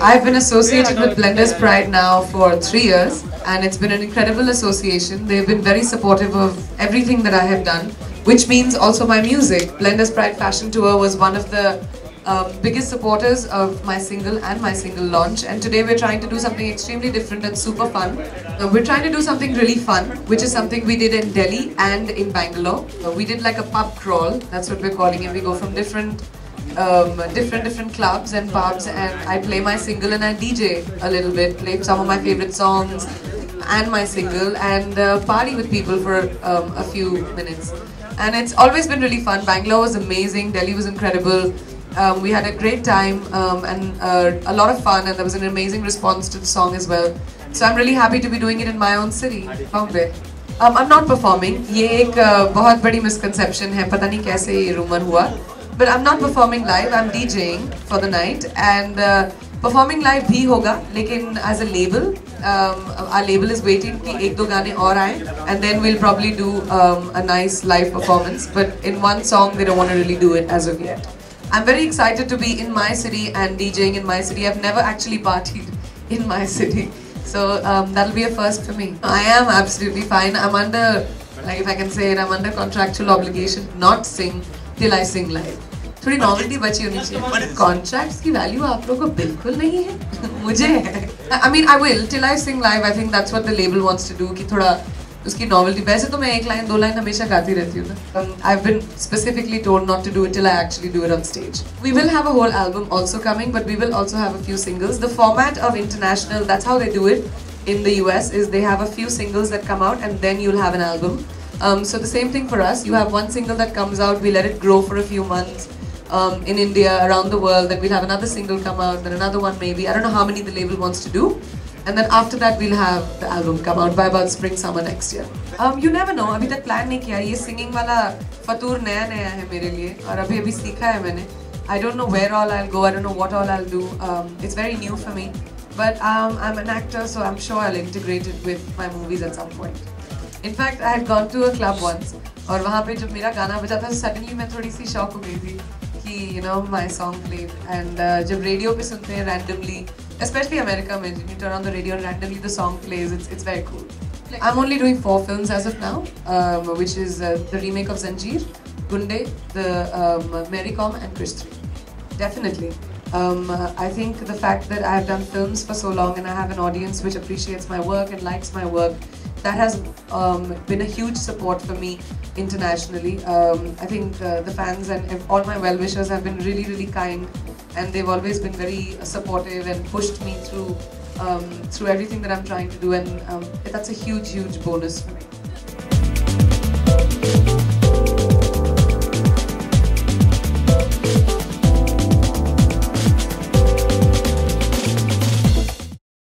I've been associated with Blenders Pride now for 3 years, and it's been an incredible association. They've been very supportive of everything that I have done, which means also my music. Blenders Pride Fashion Tour was one of the biggest supporters of my single and my single launch, and today we're trying to do something extremely different and super fun. We're trying to do something really fun, which is something we did in Delhi and in Bangalore. We did like a pub crawl, that's what we're calling it. We go from different clubs and pubs, and I play my single and I DJ a little bit, play some of my favorite songs and my single, and party with people for a few minutes. And it's always been really fun. Bangalore was amazing, Delhi was incredible. We had a great time and a lot of fun, and there was an amazing response to the song as well. So I'm really happy to be doing it in my own city, Bombay. I'm not performing. ये एक बहुत बड़ी misconception है, पता नहीं कैसे ये rumor हुआ. But I'm not performing live. I'm DJing for the night, and performing live भी होगा. लेकिन as a label, our label is waiting कि एक दो गाने और आए, and then we'll probably do a nice live performance. But in one song, they don't want to really do it as of yet. I'm very excited to be in my city and DJing in my city. I've never actually partied in my city, so that'll be a first for me. I am absolutely fine. I'm under, like if I can say it, I'm under contractual obligation to not sing till I sing live. थोड़ी novelty बची होनी चाहिए. Contracts की value आप लोगों को बिल्कुल नहीं है, मुझे है. I mean, I will till I sing live. I think that's what the label wants to do, कि थोड़ा उसकी नॉवेल्टी. वैसे तो मैं एक लाइन दो लाइन हमेशा गाती रहती हूँ ना. I've been specifically told not to do it till I actually do it on stage. We will have a whole album also coming, but we will also have a few singles. The format of international, that's how they do it in the US, is they have a few singles that come out and then you'll have an album. So the same thing for us. You have one single that comes out, we let it grow for a few months. In India, around the world, then we'll have another single come out, then another one maybe. I don't know how many the label wants to do. And then after that, we'll have the album come out by about spring, summer next year. You never know. अभी तक plan नहीं किया. ये singing वाला फतूर नया है मेरे लिए, और अभी सीखा है मैंने. I don't know where all I'll go. I don't know what all I'll do. It's very new for me. But I'm an actor, so I'm sure I'll integrate it with my movies at some point. In fact, I had gone to a club once, और वहाँ पे जब मेरा गाना बजा था, suddenly मैं थोड़ी सी shock हो गई थी कि you know my song played, and जब radio पे सुनते हैं randomly, especially America में, when you turn on the radio and randomly the song plays, it's very cool. I'm only doing 4 films as of now, which is the remake of Zanjeer, Gunde, the Mary Com, and Krish 3. Definitely. I think the fact that I have done films for so long and I have an audience which appreciates my work and likes my work, that has been a huge support for me internationally. I think the fans and all my well-wishers have been really, really kind, and they've always been very supportive and pushed me through everything that I'm trying to do, and that's a huge, huge bonus for me.